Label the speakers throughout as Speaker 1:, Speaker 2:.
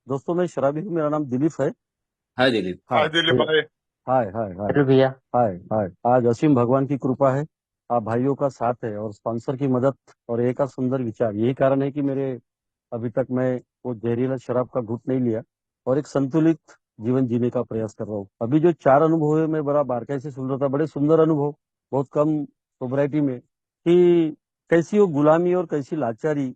Speaker 1: दोस्तों मैं शराबी हूँ। मेरा नाम दिलीप है।
Speaker 2: हाय दिलीप।
Speaker 1: हाँ
Speaker 3: हाय दिलीप
Speaker 1: तो
Speaker 3: भाई।
Speaker 1: हाय हाय हाय।
Speaker 2: हेलो भैया।
Speaker 1: हाय हाय। आज असीम भगवान की कृपा है। आप भाइयों का साथ है और स्पॉन्सर की मदद और एक का सुंदर विचार, यही कारण है कि मेरे अभी तक मैं वो जहरीला शराब का घूंट नहीं लिया और एक संतुलित जीवन जीने का प्रयास कर रहा हूँ। अभी जो चार अनुभव हुए मैं बड़ा बारकाई से सुन रहा था, बड़े सुंदर अनुभव, बहुत कम सोब्राइटी में, कि कैसी वो गुलामी और कैसी लाचारी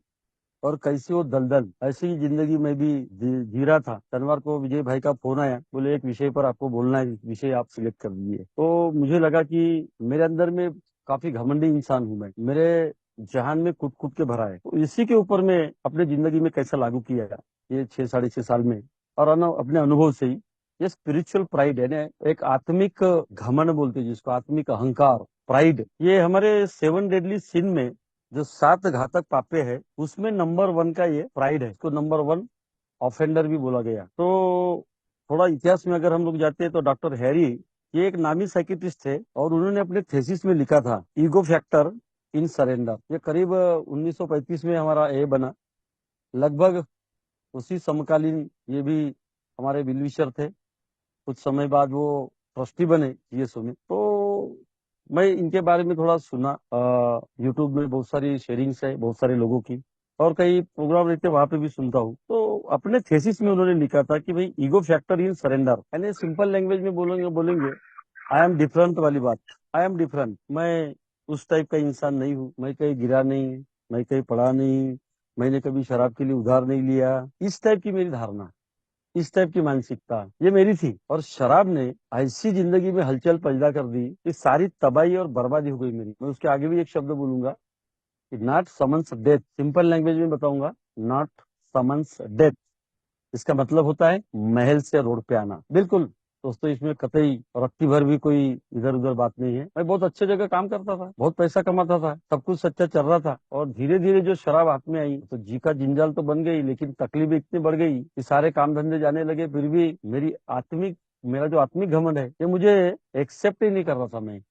Speaker 1: और कैसी वो दलदल, ऐसी ही जिंदगी में भी जी रहा था। शनिवार को विजय भाई का फोन आया, बोले एक विषय पर आपको बोलना है, इस विषय आप सिलेक्ट कर दीजिए। तो मुझे लगा कि मेरे अंदर में काफी घमंडी इंसान हूं मैं, मेरे जहान में कूट कूट के भरा है। तो इसी के ऊपर मैं अपने जिंदगी में कैसा लागू किया ये 6 साढ़े 6 साल में, और अपने अनुभव से ही, ये स्पिरिचुअल प्राइड है ना, एक आत्मिक घमंड बोलते हैं जिसको, आत्मिक अहंकार, प्राइड, ये हमारे 7 डेडली सिन में जो 7 घातक पापे है उसमें नंबर 1 का ये प्राइड है। इसको नंबर 1 ऑफेंडर भी बोला गया। तो थोड़ा इतिहास में अगर हम लोग जाते हैं तो डॉक्टर हैरी, ये एक नामी साइकिट्रिस्ट थे और उन्होंने अपने थेसिस में लिखा था ईगो फैक्टर इन सरेंडर। ये करीब 1935 में हमारा ए बना। लगभग उसी समकालीन ये भी हमारे विलविशर थे। कुछ समय बाद वो ट्रस्टी बने जीएसओ में। तो मैं इनके बारे में थोड़ा सुना, यूट्यूब में बहुत सारी शेयरिंग्स है बहुत सारे लोगों की, और कई प्रोग्राम रहते हैं वहां पे भी सुनता हूँ। तो अपने थेसिस में उन्होंने लिखा था कि भाई ईगो फैक्टर इन सरेंडर, यानी सिंपल लैंग्वेज में बोलेंगे बोलेंगे आई एम डिफरेंट वाली बात। आई एम डिफरेंट, मैं उस टाइप का इंसान नहीं हूँ, मैं कहीं गिरा नहीं, मैं कहीं पढ़ा नहीं, मैंने कभी शराब के लिए उधार नहीं लिया। इस टाइप की मेरी धारणा, इस टाइप की मानसिकता ये मेरी थी। और शराब ने ऐसी जिंदगी में हलचल पैदा कर दी कि सारी तबाही और बर्बादी हो गई मेरी। मैं उसके आगे भी एक शब्द बोलूंगा कि not summons death, simple language में बताऊंगा, नॉट समन्स डेथ। इसका मतलब होता है महल से रोड पे आना। बिल्कुल दोस्तों, इसमें कतई रत्ती भर भी कोई इधर उधर बात नहीं है। मैं बहुत अच्छे जगह काम करता था, बहुत पैसा कमाता था, सब कुछ सच्चा चल रहा था, और धीरे धीरे जो शराब हाथ में आई तो जी का जंजाल तो बन गई, लेकिन तकलीफ इतनी बढ़ गई कि सारे काम धंधे जाने लगे, फिर भी मेरा जो आत्मिक घमंड है ये मुझे एक्सेप्ट ही नहीं कर रहा था। मैं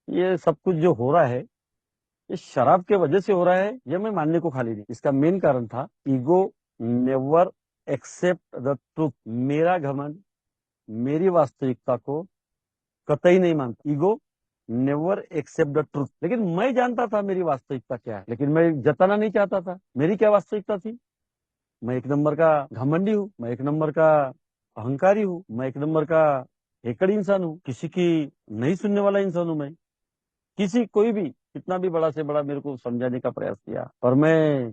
Speaker 1: ये सब कुछ जो हो रहा है ये शराब के वजह से हो रहा है, ये मैं मानने को खाली नहीं। इसका मेन कारण था ego never accept the truth. मेरा घमंड मेरी वास्तविकता को कतई नहीं मानता। Ego never accept the truth, लेकिन मैं जानता था मेरी वास्तविकता क्या है, लेकिन मैं जताना नहीं चाहता था। मेरी क्या वास्तविकता थी? मैं एक नंबर का घमंडी हूँ, मैं एक नंबर का अहंकारी हूँ, मैं एक नंबर का एकड़ इंसान हूँ, किसी की नहीं सुनने वाला इंसान हूँ मैं। किसी कोई भी कितना भी बड़ा से बड़ा मेरे को समझाने का प्रयास किया, और मैं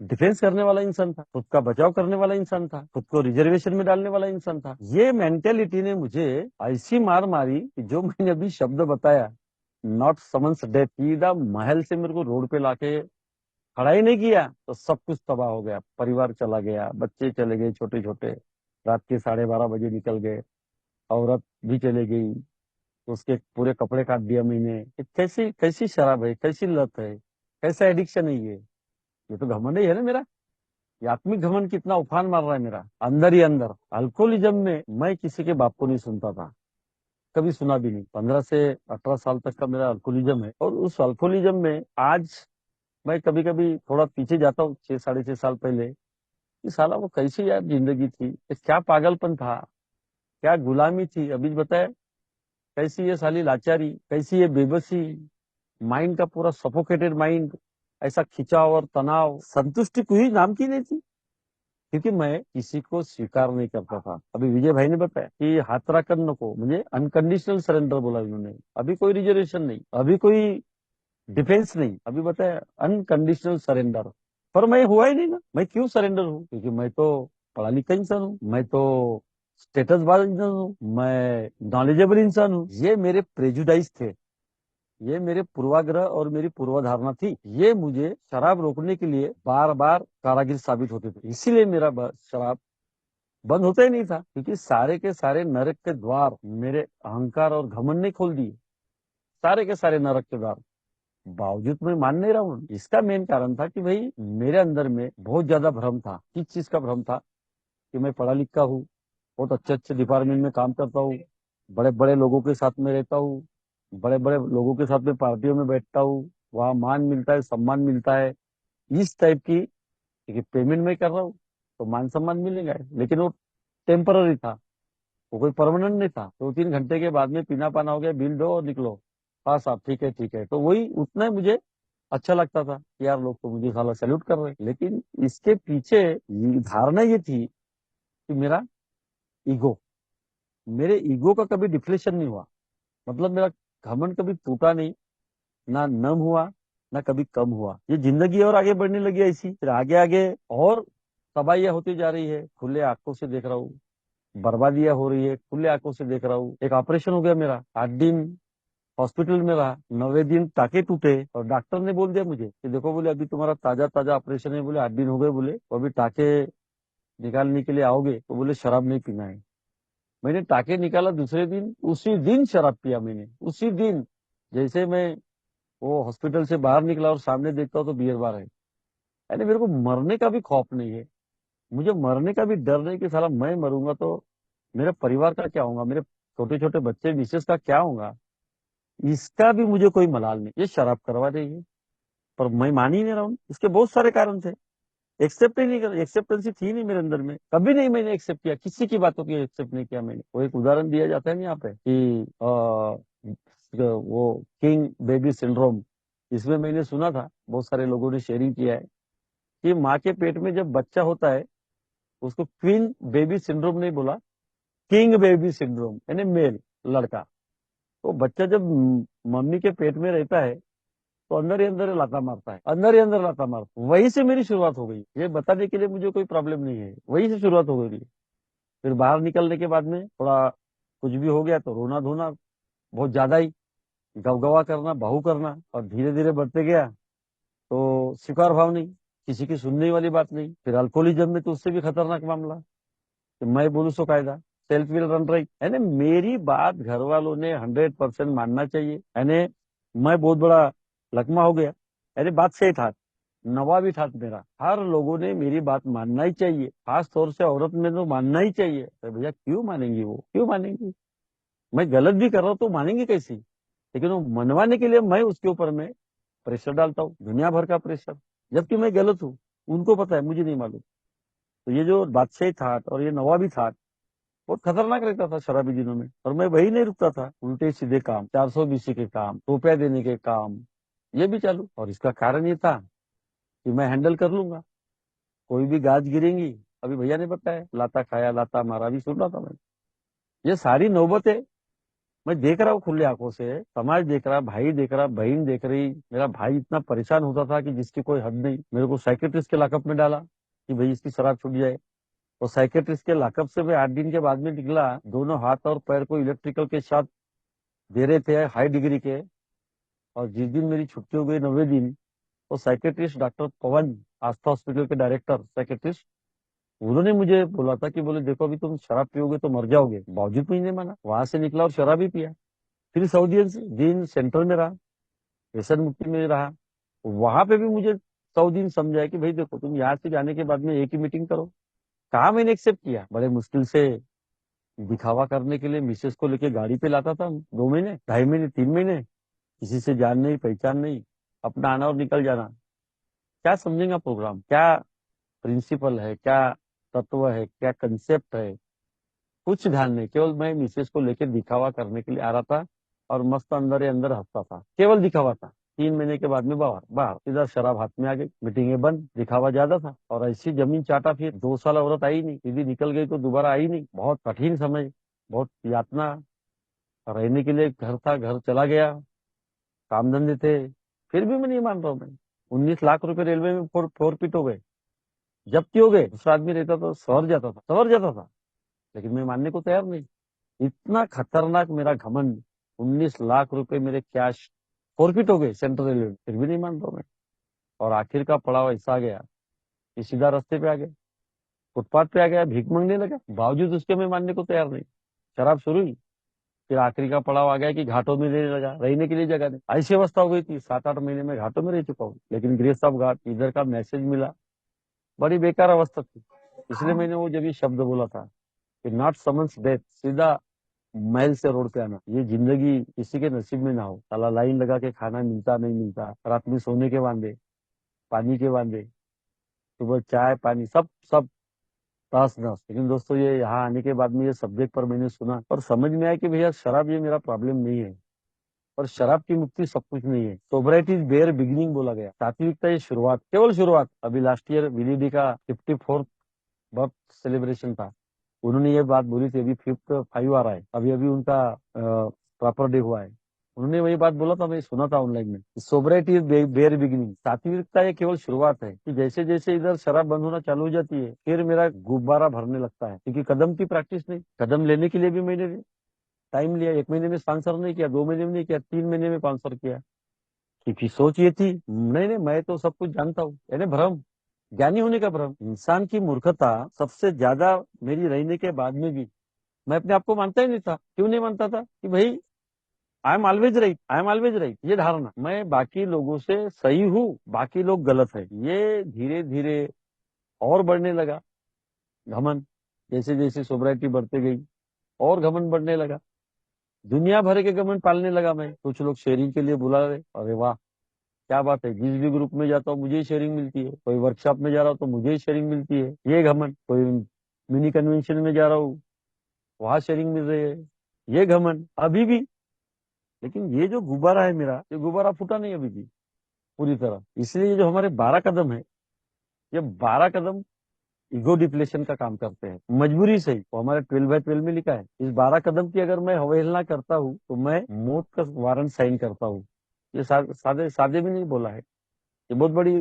Speaker 1: डिफेंस करने वाला इंसान था, खुद का बचाव करने वाला इंसान था, खुद को रिजर्वेशन में डालने वाला इंसान था। ये मेंटेलिटी ने मुझे ऐसी मार मारी कि जो मैंने अभी शब्द बताया, नॉट समन्स डेथ, सीधा महल से मेरे को रोड पे लाके खड़ा ही नहीं किया तो सब कुछ तबाह हो गया। परिवार चला गया, बच्चे चले गए छोटे छोटे, रात के 12:30 बजे निकल गए, औरत भी चले गई, उसके पूरे कपड़े काट दिया मैंने। ये कैसी कैसी शराब है, कैसी लत है, कैसा एडिक्शन है ये तो घमंड ही है ना मेरा। ये आत्मिक घमंड कितना उफान मार रहा है मेरा अंदर ही अंदर। अल्कोहलिज्म में मैं किसी के बाप को नहीं सुनता था, कभी सुना भी नहीं। 15 से 18 साल तक का मेरा अल्कोहलिज्म है, और उस अल्कोहलिज्म में आज मैं कभी कभी थोड़ा पीछे जाता हूँ, 6 साढ़े 6 साल पहले, कि साला वो कैसी यार जिंदगी थी, ये क्या पागलपन था, क्या गुलामी थी। अभी बताया कैसी ये साली लाचारी, कैसी ये बेबसी, माइंड का पूरा सफोकेटेड माइंड, ऐसा खिंचाव और तनाव, संतुष्टि कोई नाम की नहीं थी, क्योंकि मैं किसी को स्वीकार नहीं करता था। अभी विजय भाई ने बताया कि हातराकन को मुझे अनकंडीशनल सरेंडर बोला इन्होंने। अभी कोई रिजर्वेशन नहीं, अभी कोई डिफेंस नहीं, अभी बताया अनकंडीशनल सरेंडर। पर मैं हुआ ही नहीं ना। मैं क्यों सरेंडर हूँ? क्योंकि मैं तो पढ़ा लिखा इंसान हूँ, मैं तो स्टेटस वाला इंसान हूँ, मैं नॉलेजेबल इंसान हूँ। ये मेरे प्रेजुडाइज थे, ये मेरे पूर्वाग्रह और मेरी पूर्वधारणा थी। ये मुझे शराब रोकने के लिए बार बार कारागिर साबित होते थे। इसीलिए मेरा शराब बंद होता ही नहीं था, क्योंकि सारे के सारे नरक के द्वार मेरे अहंकार और घमंड ने खोल दिए, सारे के सारे नरक के द्वार। बावजूद मैं मान नहीं रहा हूँ। इसका मेन कारण था कि भाई मेरे अंदर में बहुत ज्यादा भ्रम था। किस चीज का भ्रम था? कि मैं पढ़ा लिखा हूँ, बहुत अच्छे अच्छे डिपार्टमेंट में काम करता हूँ, बड़े बड़े लोगों के साथ में रहता हूँ, बड़े बड़े लोगों के साथ में पार्टियों में बैठता हूँ, वहाँ मान मिलता है, सम्मान मिलता है, इस टाइप की। क्योंकि पेमेंट मैं कर रहा हूँ तो मान सम्मान मिलेगा, लेकिन वो टेम्पररी था, वो कोई परमानेंट नहीं था। 2-3 घंटे के बाद में पीना पाना हो गया, बिल दो और निकलो। हाँ साहब, ठीक है ठीक है, तो वही उतना ही मुझे अच्छा लगता था कि यार लोग तो मुझे साला सैल्यूट कर रहे हैं। लेकिन इसके पीछे धारणा ये थी कि मेरा ईगो, मेरे ईगो का कभी डिफ्लेशन नहीं हुआ। मतलब मेरा घमंड कभी टूटा नहीं, ना नम हुआ, ना कभी कम हुआ। ये जिंदगी और आगे बढ़ने लगी ऐसी, फिर आगे आगे और तबाहियां होती जा रही है, खुले आंखों से देख रहा हूँ। बर्बादियां हो रही है, खुले आंखों से देख रहा हूँ। एक ऑपरेशन हो गया मेरा, 8 दिन हॉस्पिटल में रहा, 9वें दिन टाके टूटे और डॉक्टर ने बोल दिया मुझे कि देखो बोले अभी तुम्हारा ताजा ताजा ऑपरेशन है, बोले 8 दिन हो गए, बोले तो अभी टाके निकालने के लिए आओगे तो बोले शराब नहीं पीना है। मैंने टाके निकाला दूसरे दिन, उसी दिन शराब पिया मैंने, उसी दिन। जैसे मैं वो हॉस्पिटल से बाहर निकला और सामने देखता हूँ तो बियर बार है। यानी मेरे को मरने का भी खौफ नहीं है, मुझे मरने का भी डर नहीं कि साला मैं मरूंगा तो मेरे परिवार का क्या होगा, मेरे छोटे छोटे बच्चे मिसेस का क्या होगा। इसका भी मुझे कोई मलाल नहीं, ये शराब करवा देगी। पर मैं मान ही नहीं रहा हूँ, इसके बहुत सारे कारण थे। एक्सेप्ट ही नहीं कर, एक्सेप्टेंसी थी नहीं मेरे अंदर में, कभी नहीं मैंने एक्सेप्ट किया, किसी की बातों की एक्सेप्ट नहीं किया मैंने। वो एक उदाहरण दिया जाता है ना यहाँ पे कि वो किंग बेबी सिंड्रोम, इसमें मैंने सुना था, बहुत सारे लोगों ने शेयरिंग किया है कि माँ के पेट में जब बच्चा होता है उसको क्वीन बेबी सिंड्रोम नहीं बोला, किंग बेबी सिंड्रोम, यानी मेल, लड़का। तो बच्चा जब मम्मी के पेट में रहता है तो अंदर ही अंदर लाता मारता है, अंदर ही अंदर लाता मारता। वहीं से मेरी शुरुआत हो गई, ये बताने के लिए मुझे कोई प्रॉब्लम नहीं है, वहीं से शुरुआत हो गई। फिर बाहर निकलने के बाद में थोड़ा कुछ भी हो गया तो रोना धोना बहुत ज्यादा ही, गवगवा करना, बहू करना, और धीरे धीरे बढ़ते गया तो स्वीकार भाव नहीं, किसी की सुनने वाली बात नहीं। फिर अल्कोहलिज्म में तो उससे भी खतरनाक मामला कि मैं बोलूं सो कायदा, सेल्फ विल रन राइट। यानी मेरी बात घर वालों ने 100% मानना चाहिए। यानी मैं बहुत बड़ा लकमा हो गया, यानी बात सही था, नवाबी था मेरा, हर लोगों ने मेरी बात मानना ही चाहिए, खास तौर से औरत में तो मानना ही चाहिए। अरे भैया क्यों मानेंगी, वो क्यों मानेंगी? मैं गलत भी कर रहा हूँ तो मानेंगे कैसी? लेकिन वो मनवाने के लिए मैं उसके ऊपर में प्रेशर डालता हूँ, दुनिया भर का प्रेशर, जबकि मैं गलत हूँ। उनको पता है, मुझे नहीं मालूम। तो ये जो बादशाही था और ये नवाबी था बहुत खतरनाक रहता था शराबी दिनों में, और मैं वही नहीं रुकता था, उल्टे सीधे काम, 420 के काम, रुपया देने के काम, ये भी चालू। और इसका कारण ये था कि मैं हैंडल कर लूंगा, कोई भी गाज गिरेंगी। अभी भैया ने बताया लाता खाया लाता मारा, भी सुन रहा था मैं। ये सारी नौबतें मैं देख रहा हूँ खुले आंखों से, समाज देख रहा, भाई देख रहा, बहन देख रही। मेरा भाई इतना परेशान होता था कि जिसकी कोई हद नहीं, मेरे को साइकेट्रिस्ट के लॉकअप में डाला कि भाई इसकी शराब छूट जाए। और साइकेट्रिस्ट के लॉकअप से मैं 8 दिन के बाद में निकला, दोनों हाथ और पैर को इलेक्ट्रिकल के साथ दे रहे थे, हाई डिग्री के। और जिस दिन मेरी छुट्टी हो गई, 9वें दिन, तो साइकेट्रिस्ट डॉक्टर पवन, आस्था हॉस्पिटल के डायरेक्टर साइकेट्रिस्ट, उन्होंने मुझे बोला था कि बोले देखो अभी तुम शराब पियोगे तो मर जाओगे। बावजूद मुझे नहीं माना, वहां से निकला और शराब ही पिया। फिर सऊदी दिन सेंटर में रहा, व्यसन मुक्ति में रहा। वहां पे भी मुझे 100 दिन समझाया कि भाई देखो तुम यहाँ से जाने के बाद में एक ही मीटिंग करो। कहा मैंने एक्सेप्ट किया, बड़े मुश्किल से दिखावा करने के लिए मिसेस को लेके गाड़ी पे लाता था, 2 महीने, 2.5 महीने, 3 महीने, किसी से जान नहीं पहचान नहीं, अपना आना और निकल जाना। क्या समझेगा प्रोग्राम, क्या प्रिंसिपल है, क्या तत्व है, क्या कंसेप्ट है, कुछ ध्यान नहीं। केवल मैं मिसेस को लेकर दिखावा करने के लिए आ रहा था और मस्त अंदर ही अंदर हंसता था, केवल दिखावा था। 3 महीने के बाद में बाहर बाहर इधर शराब हाथ में आ गई, मीटिंगें बंद, दिखावा ज्यादा था। और ऐसी जमीन चाटा, फिर 2 साल औरत आई नहीं, यदि निकल गई तो दोबारा आई नहीं। बहुत कठिन समय, बहुत यातना, रहने के लिए घर था, घर चला गया, काम धंधे थे। फिर भी मैं नहीं मान रहा हूँ। मैं 19 लाख रुपए रेलवे में फोर पीट हो गए, जब्ती हो गए। दूसरा आदमी रहता तो सवर जाता था, सवर जाता था। लेकिन मैं मानने को तैयार नहीं। इतना खतरनाक मेरा घमंड, 19 लाख रुपए मेरे कैश फॉरफिट हो गए सेंट्रल रेलवे में, फिर भी नहीं मान रहा मैं। और आखिर का पड़ाव ऐसा आ गया कि सीधा रास्ते पे आ गया, फुटपाथ पे आ गया, भीख मांगने लगा। बावजूद उसके मैं मानने को तैयार नहीं, शराब शुरू हुई। फिर आखिरी का पड़ाव आ गया कि घाटों में रहने लगा, रहने के लिए जगह नहीं। ऐसी अवस्था हो गई थी, 7-8 महीने में घाटों में रह चुका हूँ। लेकिन ग्रेस ऑफ घाट, इधर का मैसेज मिला, बड़ी बेकार अवस्था थी। इसलिए मैंने वो जब ये शब्द बोला था कि नॉट समन्स डेथ, सीधा महल से रोड पे आना। ये जिंदगी किसी के नसीब में ना हो। साला लाइन लगा के खाना मिलता नहीं मिलता, रात में सोने के वांदे, पानी के वांदे, सुबह चाय पानी, सब सब तास नस। लेकिन दोस्तों ये यहाँ आने के बाद में ये सब्जेक्ट पर मैंने सुना और समझ में आया कि भैया शराब ये मेरा प्रॉब्लम नहीं है, और शराब की मुक्ति सब कुछ नहीं है। सोबराइटी इज बेयर बिगिनिंग बोला गया, सात्विकता ये शुरुआत, केवल शुरुआत। अभी लास्ट ईयर विलीडी का 54th बर्थ सेलिब्रेशन था, उन्होंने ये बात बोली थी। अभी 5th आ रहा है, अभी अभी उनका प्रॉपर डे हुआ है। उन्होंने वही बात बोला था, मैं सुना था ऑनलाइन में। सोबराइटी इज बेयर बिगिनिंग, सात्विकता ये केवल शुरुआत है। कि जैसे जैसे इधर शराब बंद होना चालू हो जाती है, फिर मेरा गुब्बारा भरने लगता है, क्योंकि कदम की प्रैक्टिस नहीं। कदम लेने के लिए भी मैंने टाइम लिया, 1 महीने में स्पॉन्सर नहीं किया, 2 महीने में नहीं किया, 3 महीने में स्पॉन्सर किया। क्योंकि सोच ये थी, नहीं नहीं मैं तो सब कुछ जानता हूँ, यानी भ्रम, ज्ञानी होने का भ्रम। इंसान की मूर्खता सबसे ज्यादा मेरी रहने के बाद में भी मैं अपने आप को मानता ही नहीं था। क्यों नहीं मानता था? कि भाई I am always right, I am always right, ये धारणा, मैं बाकी लोगों से सही हूँ, बाकी लोग गलत है, ये धीरे धीरे और बढ़ने लगा घमंड। जैसे जैसे सोब्राइटी बढ़ते गई और घमंड बढ़ने लगा, दुनिया भर के घमंड पालने लगा मैं। कुछ लोग शेयरिंग के लिए बुला रहे, अरे वाह क्या बात है, जिस भी ग्रुप में जाता हूँ मुझे ही शेयरिंग मिलती है, कोई वर्कशॉप में जा रहा हूँ तो मुझे ही शेयरिंग मिलती है, ये घमंड। कोई मिनी कन्वेंशन में जा रहा हूँ, वहां शेयरिंग मिल रही है, ये घमंड अभी भी। लेकिन ये जो गुब्बारा है मेरा, ये गुब्बारा फूटा नहीं अभी भी पूरी तरह। इसलिए ये जो हमारे 12 कदम है, ये 12 कदम ईगो डिप्लेशन का काम करते हैं, मजबूरी से ही। वो हमारे 12/12 में लिखा है, इस 12 कदम की अगर मैं अवहेलना करता हूँ तो मैं मौत का वारंट साइन करता हूँ। ये सादे सादे भी नहीं बोला है, ये बहुत बड़ी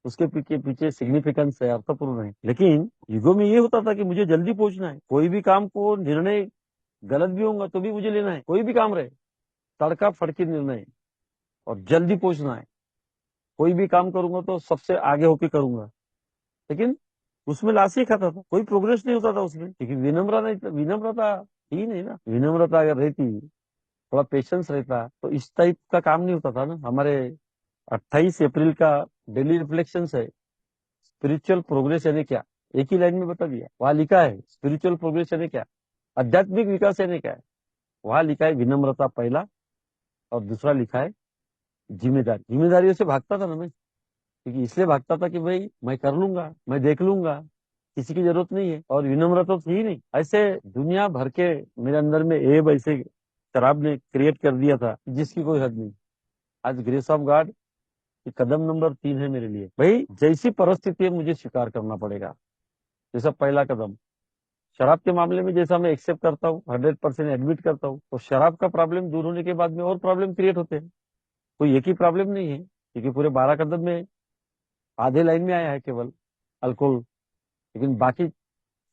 Speaker 1: उसके पीछे पीछे सिग्निफिकेंस है, अर्थपूर्ण है। लेकिन युगों में ये होता था कि मुझे जल्दी पहुंचना है, कोई भी काम को निर्णय गलत भी होगा तो भी मुझे लेना है, कोई भी काम रहे, तड़का फड़की निर्णय, और जल्दी पहुंचना है। कोई भी काम करूंगा तो सबसे आगे होके करूंगा। लेकिन उसमें लाश ही खाता था, कोई प्रोग्रेस नहीं होता था उसमें, क्योंकि विनम्रता नहीं, विनम्रता ही नहीं ना। विनम्रता अगर रहती, थोड़ा पेशेंस रहता, तो इस टाइप का काम नहीं होता था ना। हमारे 28 अप्रैल का डेली रिफ्लेक्शन है, स्पिरिचुअल प्रोग्रेस यानी क्या, एक ही लाइन में बता दिया। वहां लिखा है स्पिरिचुअल प्रोग्रेस यानी क्या, आध्यात्मिक विकास यानी क्या है। वहां लिखा है विनम्रता पहला, और दूसरा लिखा है जिम्मेदारी। जिम्मेदारियों से भागता था ना मैं, क्योंकि इसलिए भागता था कि भाई मैं कर लूंगा, मैं देख लूंगा, किसी की जरूरत नहीं है। और विनम्रता तो थी ही नहीं। ऐसे दुनिया भर के मेरे अंदर में एब ऐसे शराब ने क्रिएट कर दिया था जिसकी कोई हद नहीं। आज grace of God Kadam number 3 है मेरे लिए, भाई जैसी परिस्थिति है मुझे स्वीकार करना पड़ेगा। जैसा पहला कदम शराब के मामले में, जैसा मैं एक्सेप्ट करता हूँ, 100% एडमिट करता हूँ, तो शराब का प्रॉब्लम दूर होने के बाद में और प्रॉब्लम क्रिएट होते हैं। कोई एक ही प्रॉब्लम नहीं है, क्योंकि पूरे 12 कदम में आधे लाइन में आया है केवल अल्कोहल। लेकिन बाकी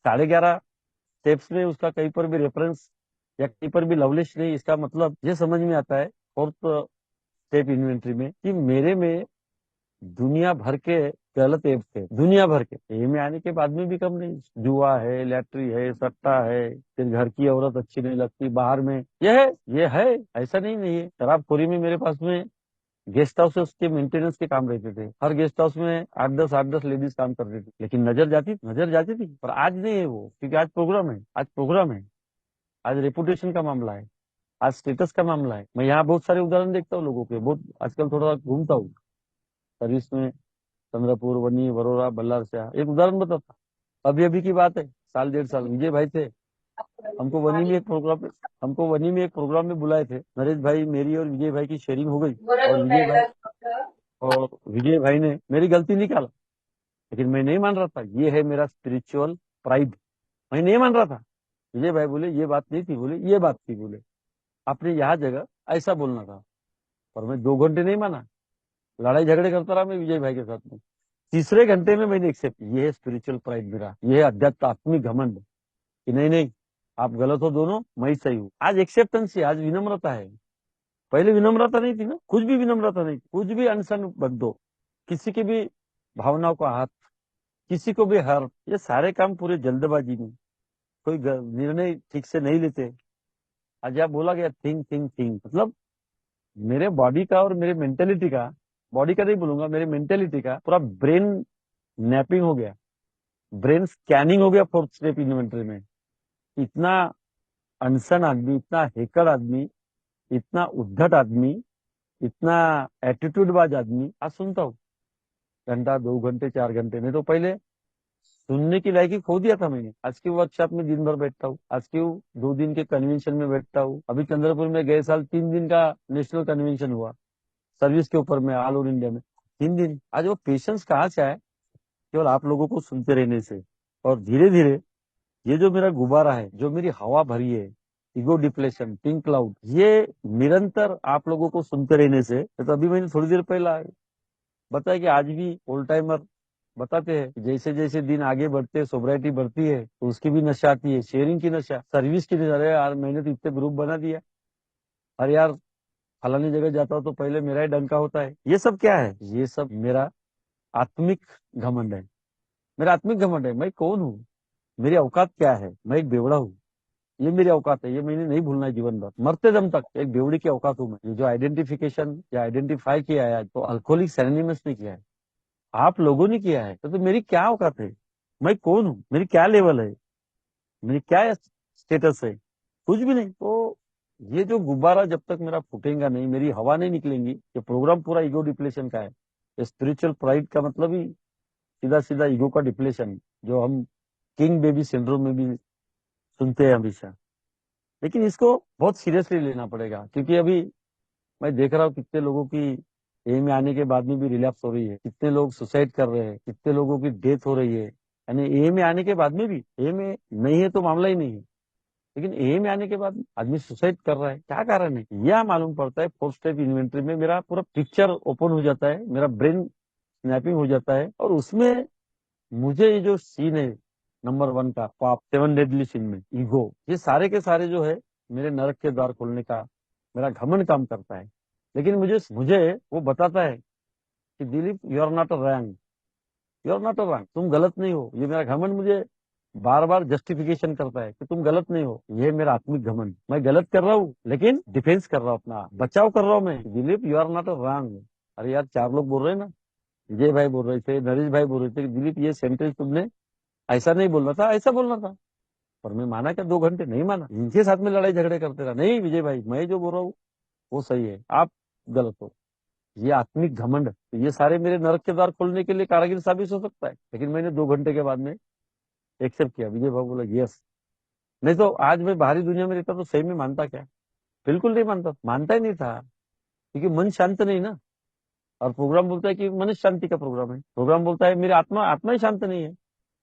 Speaker 1: 11.5 स्टेप्स में उसका कहीं पर भी रेफरेंस या कहीं पर भी लवलिश नहीं। इसका मतलब ये समझ में आता है 4th स्टेप इन्वेंट्री में, कि मेरे में दुनिया भर के गलत एप थे, दुनिया भर के। ये में आने के बाद में भी कम नहीं, जुआ है, लैटरी है, सट्टा है, फिर घर की औरत अच्छी नहीं लगती, बाहर में ये है, ये है, ऐसा नहीं है। शराबखोरी में मेरे पास में गेस्ट हाउस के मेंटेनेंस के काम रहते थे, हर गेस्ट हाउस में 8-10 लेडीज काम करती थी, लेकिन नजर जाती थी। पर आज नहीं है वो, क्योंकि आज प्रोग्राम है, आज प्रोग्राम है, आज रेपुटेशन का मामला है, आज स्टेटस का मामला है। मैं यहाँ बहुत सारे उदाहरण देखता हूँ लोगों के, बहुत आजकल थोड़ा घूमता हूँ सर्विस में, चंद्रपुर, वनी, वरोरा, बल्लार से। एक उदाहरण बताता, अभी अभी की बात है, साल 1.5 साल विजय भाई थे, हमको वनी में एक प्रोग्राम हमको वनी में एक प्रोग्राम में बुलाए थे। नरेश भाई, मेरी और विजय भाई की शेयरिंग हो गई, और विजय भाई ने मेरी गलती निकाला, लेकिन मैं नहीं मान रहा था। ये है मेरा स्पिरिचुअल प्राइड, मैं नहीं मान रहा था। विजय भाई बोले ये बात नहीं थी, बोले ये बात थी, बोले आपने यहाँ जगह ऐसा बोलना था। पर मैं 2 घंटे नहीं माना, लड़ाई झगड़े करता रहा मैं विजय भाई के साथ में। तीसरे घंटे में मैंने एक्सेप्ट, ये है स्पिरिचुअल प्राइड मेरा, ये है आध्यात्मिक घमंड, कि नहीं नहीं आप गलत हो दोनों, मैं ही सही हूँ। आज एक्सेप्टेंस है, आज विनम्रता है। पहले विनम्रता नहीं थी ना, कुछ भी विनम्रता नहीं थी, कुछ भी अनशन बक दो, किसी की भी भावनाओं का हाथ, किसी को भी हर, ये सारे काम पूरे जल्दबाजी में, कोई निर्णय ठीक से नहीं लेते। आज यहाँ बोला गया थिंक थिंक थिंक, मतलब मेरे बॉडी का और मेरे मेंटेलिटी का, बॉडी का नहीं बोलूंगा, मेरे मेंटेलिटी का पूरा ब्रेन नैपिंग हो गया, ब्रेन स्कैनिंग हो गया 4th स्टेप इन्वेंटरी में। इतना अनसन आदमी, इतना हेकर आदमी, इतना उद्धट आदमी, इतना एटीट्यूड बाज आदमी आज सुनता हूँ। घंटा, 2 घंटे, 4 घंटे, नहीं तो पहले सुनने की लायकी खो दिया था मैंने। आज के वर्कशॉप में दिन भर बैठता हूँ, आज के 2 दिन के कन्वेंशन में बैठता हूँ। अभी चंद्रपुर में गए साल 3 दिन का नेशनल कन्वेंशन हुआ सर्विस के ऊपर में, ऑल ओवर इंडिया में 3 दिन। आज वो पेशेंस कहाँ से आए? केवल आप लोगों को सुनते रहने से। और धीरे धीरे ये जो मेरा गुब्बारा है, जो मेरी हवा भरी है, ईगो डिप्लेशन, पिंक क्लाउड, ये निरंतर आप लोगों को सुनते रहने से। तो अभी मैंने थोड़ी देर पहला बताया कि आज भी ओल्ड टाइमर बताते हैं कि जैसे जैसे दिन आगे बढ़ते हैं, सोब्राइटी बढ़ती है, तो उसकी भी नशा आती है, शेयरिंग की नशा, सर्विस की नशा। अरे यार मैंने तो इतने ग्रुप बना दिया, अरे यार फलानी जगह जाता हूँ तो पहले मेरा ही डंका होता है। ये सब क्या है? ये सब मेरा आत्मिक घमंड है। मेरा आत्मिक घमंड है। मैं कौन हूँ? मेरी औकात क्या है? मैं एक बेवड़ा हूँ। ये मेरी औकात है, ये मैंने नहीं भूलना है जीवन भर, मरते दम तक एक बेवड़ी की औकात हूँ मैं। ये जो आइडेंटिफिकेशन या आइडेंटिफाई किया है आज, तो अल्कोहलिक एनोनिमस ने किया है, आप लोगों ने किया है। तो मेरी क्या औकात है? मैं कौन हूँ? मेरी क्या लेवल है? मेरी क्या स्टेटस है? कुछ भी नहीं। तो ये जो गुब्बारा जब तक मेरा फूटेगा नहीं, मेरी हवा नहीं निकलेंगी, ये प्रोग्राम पूरा ईगो डिप्लेशन का है। स्पिरिचुअल प्राइड का मतलब ही सीधा सीधा ईगो का डिप्लेशन, जो हम किंग बेबी सिंड्रोम में भी सुनते हैं हमेशा। लेकिन इसको बहुत सीरियसली लेना पड़ेगा, क्योंकि अभी मैं देख रहा हूँ कितने लोगों की ए में आने के बाद में भी रिलैप्स हो रही है, कितने लोग सुसाइड कर रहे हैं, कितने लोगों की डेथ हो रही है। यानी ए में आने के बाद में भी, ए में नहीं है तो मामला ही नहीं है, लेकिन ए में आने के बाद आदमी सुसाइड कर रहा है। क्या कारण है? यह मालूम पड़ता है 4 स्टेप इन्वेंटरी में। मेरा पूरा पिक्चर ओपन हो जाता है, मेरा ब्रेन स्नैपिंग हो जाता है, और उसमें मुझे ये जो सीन है नंबर 1 का पाप, 7 डेडली सीन में ईगो, ये सारे के सारे जो है मेरे नरक के द्वार खोलने का मेरा घमंड काम करता है। लेकिन मुझे मुझे वो बताता है कि Dilip, you are not wrong, you are not wrong, तुम गलत नहीं हो। ये मेरा घमंड मुझे बार बार जस्टिफिकेशन करता है कि तुम गलत नहीं हो। ये मेरा आत्मिक घमंड। मैं गलत कर रहा हूँ लेकिन डिफेंस कर रहा हूँ, अपना बचाव कर रहा हूँ मैं। Dilip, you are not wrong. अरे यार 4 लोग बोल रहे हैं ना, विजय भाई बोल रहे थे, नरेश भाई बोल रहे थे कि दिलीप ये सेंटेंस तुमने ऐसा नहीं बोलना था, ऐसा बोलना था। पर मैं माना क्या? 2 घंटे नहीं माना, इनके साथ में लड़ाई झगड़े करते रहा। नहीं विजय भाई, मैं जो बोल रहा हूँ वो सही है, आप गलत हो। ये आत्मिक घमंड, तो ये सारे मेरे नरक के द्वार खोलने के लिए कारागिर साबित हो सकता है। लेकिन मैंने 2 घंटे के बाद में एक्सेप्ट किया। विजय भाई बोला यस। नहीं तो आज मैं बाहरी दुनिया में रहता तो सही में मानता क्या? बिल्कुल नहीं मानता, मानता ही नहीं था, क्योंकि मन शांत नहीं ना। और प्रोग्राम बोलता है कि मन शांति का प्रोग्राम है, प्रोग्राम बोलता है मेरी आत्मा आत्मा ही शांत नहीं है।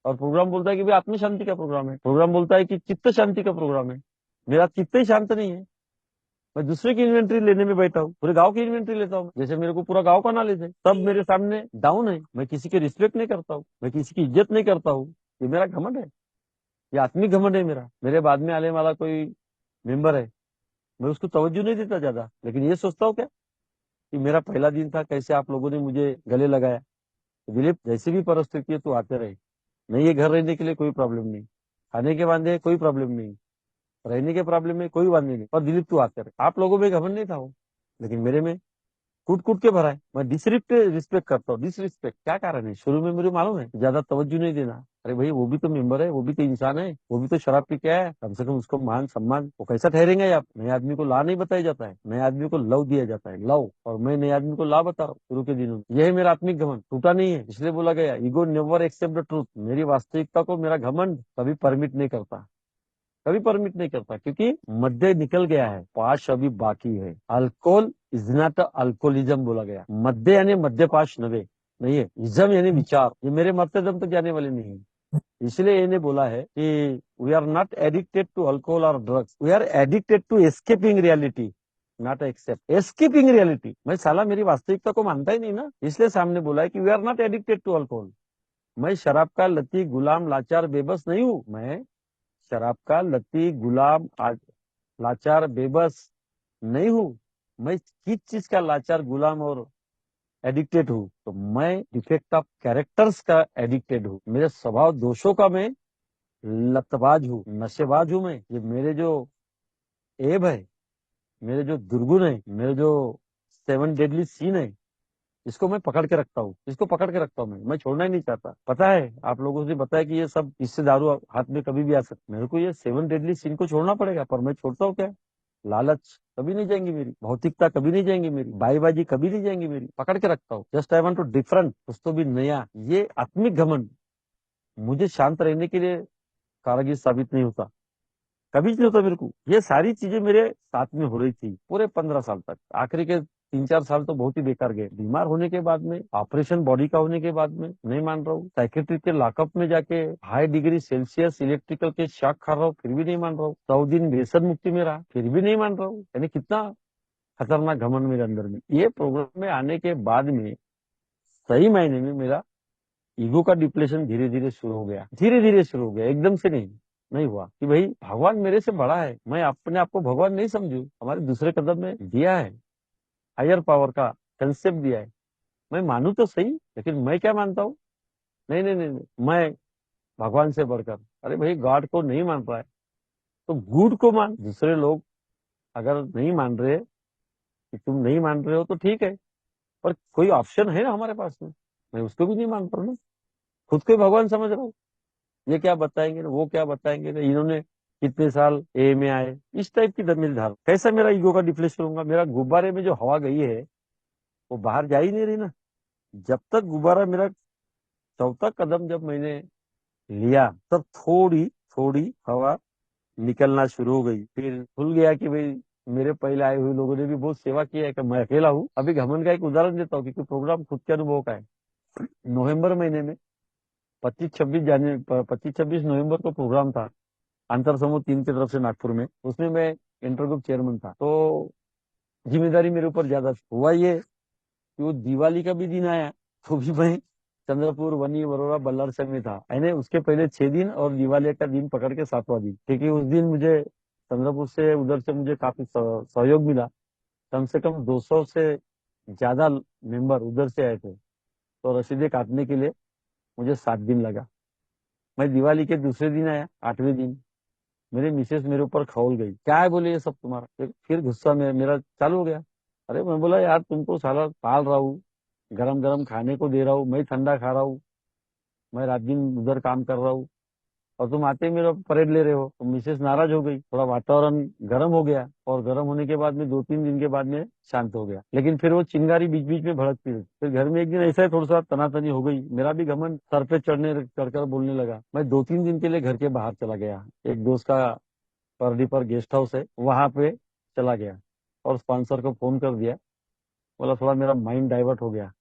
Speaker 1: और प्रोग्राम बोलता है कि भाई आत्म शांति का प्रोग्राम है, प्रोग्राम बोलता है कि चित्त शांति का प्रोग्राम है। मेरा चित्त ही शांत नहीं है। मैं दूसरे की इन्वेंट्री लेने में बैठा हूँ, पूरे गांव की इन्वेंट्री लेता हूँ, जैसे मेरे को पूरा गांव का नॉलेज है। सब मेरे सामने डाउन है, मैं किसी की रिस्पेक्ट नहीं करता हूँ, मैं किसी की इज्जत नहीं करता हूँ। ये मेरा घमंड है, ये आत्मिक घमंड है मेरा। मेरे बाद में आने वाला कोई मेंबर है, मैं उसको तवज्जो नहीं देता ज्यादा, लेकिन ये सोचता हूँ क्या कि मेरा पहला दिन था, कैसे आप लोगों ने मुझे गले लगाया। दिलीप, जैसी भी परिस्थिति है तू आते रहे। नहीं है घर रहने के लिए कोई प्रॉब्लम नहीं, खाने के वादे कोई प्रॉब्लम नहीं, रहने के प्रॉब्लम में कोई बात नहीं, और दिलीप तू आते रहे। आप लोगों में घमंड नहीं था वो, लेकिन मेरे में कूट कूट के भरा है। मैं डिसरिस्पेक्ट रिस्पेक्ट करता हूँ। डिसरिस्पेक्ट क्या कारण है? शुरू में मुझे मालूम है ज्यादा तवज्जो नहीं देना। अरे भाई वो भी तो मेंबर है, वो भी तो इंसान है, वो भी तो शराब पी के आया है, कम से कम उसको मान सम्मान। वो कैसा ठहरेंगे? आप नए आदमी को ला नहीं बताया जाता है, नए आदमी को लव दिया जाता है, लव। और मैं नए आदमी को ला बता रहा हूँ शुरू के दिनों में। यही मेरा आत्मिक घमंड टूटा नहीं है, इसलिए बोला गया ego never accept the truth. मेरी वास्तविकता को मेरा घमंड कभी परमिट नहीं करता, कभी परमिट नहीं करता, क्योंकि मध्य निकल गया है, पाश अभी बाकी है। अल्कोहल इज नॉट अल्कोहलिज्म बोला गया। मध्य यानी मध्य पाश नवे नहीं है, इज्म यानी विचार। ये मेरे मरते दम तक जाने वाले नहीं है। इसलिए इन्हें बोला है कि we are not addicted to alcohol और drugs, we are addicted to escaping reality, not accept escaping reality. मैं साला मेरी वास्तविकता को मानता ही नहीं ना, इसलिए सामने बोला है कि we are not addicted to alcohol. मैं शराब का लती गुलाम लाचार बेबस नहीं हूँ। मैं शराब का लती गुलाम लाचार बेबस नहीं हूँ। मैं किस चीज का लाचार गुलाम और एडिक्टेड हूँ? तो मैं डिफेक्ट ऑफ कैरेक्टर्स का एडिक्टेड हूँ। मेरे स्वभाव दोषों का मैं लतबाज हूँ, नशेबाज हूँ मैं। ये मेरे जो एब है, मेरे जो दुर्गुण है, मेरे जो 7 डेडली सीन है, इसको मैं पकड़ के रखता हूँ, इसको पकड़ के रखता हूँ। मैं छोड़ना ही नहीं चाहता। पता है आप लोगों से बताया कि ये सब, इससे दारू हाथ में कभी भी आ सकती। मेरे को ये 7 डेडली सीन को छोड़ना पड़ेगा, पर मैं छोड़ता हूँ क्या? लालच कभी नहीं जाएंगी मेरी, भौतिकता कभी नहीं जाएंगी मेरी, बाईबाजी कभी नहीं जाएंगी मेरी, पकड़ के रखता हूँ। Just I want to different, कुछ तो भी नया। ये आत्मिक घमंड मुझे शांत रहने के लिए कारागिर साबित नहीं होता, कभी नहीं होता मेरे को। ये सारी चीजें मेरे साथ में हो रही थी पूरे 15 साल तक। आखिरी के 3-4 साल तो बहुत ही बेकार गए। बीमार होने के बाद में, ऑपरेशन बॉडी का होने के बाद में नहीं मान रहा हूँ। साइकेट्री के लॉकअप में जाके हाई डिग्री सेल्सियस इलेक्ट्रिकल के शॉक खा रहा हूँ, फिर भी नहीं मान रहा हूँ। 100 दिन व्यसन मुक्ति में रहा, फिर भी नहीं मान रहा हूँ। यानी कितना खतरनाक घमंड मेरे अंदर में। ये प्रोग्राम में आने के बाद में सही मायने में मेरा ईगो का डिप्लेशन धीरे धीरे शुरू हो गया, धीरे धीरे शुरू हो गया, एकदम से नहीं। नहीं हुआ कि भाई भगवान मेरे से बड़ा है, मैं अपने आप को भगवान नहीं समझू। हमारे दूसरे कदम में दिया है, हायर पावर का कंसेप्ट दिया है। मैं मानू तो सही, लेकिन मैं क्या मानता हूँ? नहीं नहीं नहीं नहीं, मैं भगवान से बढ़कर। अरे भाई, गॉड को नहीं मान रहा है तो गुड को मान। दूसरे लोग अगर नहीं मान रहे, कि तुम नहीं मान रहे हो तो ठीक है, पर कोई ऑप्शन है ना हमारे पास में। मैं उसको भी नहीं मान पा रहा हूँ, खुद को ही भगवान समझ रहा हूँ। ये क्या बताएंगे ना, वो क्या बताएंगे ना, इन्होंने कितने साल ए में आए, इस टाइप की मेरी धारणा। कैसा मेरा ईगो का डिफ्लेशन होगा? मेरा गुब्बारे में जो हवा गई है वो बाहर जा ही नहीं रही ना। जब तक गुब्बारा मेरा चौथा कदम जब मैंने लिया, तब थोड़ी थोड़ी हवा निकलना शुरू हो गई। फिर खुल गया कि भाई मेरे पहले आए हुए लोगों ने भी बहुत सेवा की है, कि मैं अकेला हूँ। अभी घमंड का एक उदाहरण देता हूँ, क्योंकि प्रोग्राम खुद के अनुभव का है। नवंबर महीने में 25-26 नवंबर को प्रोग्राम था, अंतर समूह 3 की तरफ से नागपुर में। उसमें मैं इंटर ग्रुप चेयरमैन था, तो जिम्मेदारी मेरे ऊपर ज्यादा थी। हुआ ये कि वो दिवाली का भी दिन आया, तो भी मैं चंद्रपुर, वनी, वरोरा, बल्लरसर में था। यानी उसके पहले 6 दिन और दिवाली का दिन पकड़ के 7वां दिन, क्योंकि उस दिन मुझे चंद्रपुर से, उधर से मुझे काफी सहयोग मिला। कम से कम 200 से ज्यादा मेंबर उधर से आए थे, तो रसीदें काटने के लिए मुझे 7 दिन लगा। मैं दिवाली के दूसरे दिन आया, 8वें दिन। मेरी मिसेस मेरे ऊपर खौल गई, क्या है बोले ये सब तुम्हारा। फिर गुस्सा मेरा चालू हो गया। अरे मैं बोला, यार तुमको साला पाल रहा हूँ, गरम गरम खाने को दे रहा हूँ, मैं ठंडा खा रहा हूँ, मैं रात दिन उधर काम कर रहा हूँ, और तुम आते ही मेरा परेड ले रहे हो। तो मिसेस नाराज हो गई, थोड़ा वातावरण गर्म हो गया, और गर्म होने के बाद में 2-3 दिन के बाद में शांत हो गया। लेकिन फिर वो चिंगारी बीच बीच में भड़कती रही। फिर घर में एक दिन ऐसा ही थोड़ा सा तनातनी हो गई, मेरा भी घमंड सर पे चढ़कर बोलने लगा। मैं 2-3 दिन के लिए घर के बाहर चला गया। एक दोस्त का परडी पर गेस्ट हाउस है, वहां पे चला गया, और स्पॉन्सर को फोन कर दिया। बोला थोड़ा मेरा माइंड डाइवर्ट हो गया।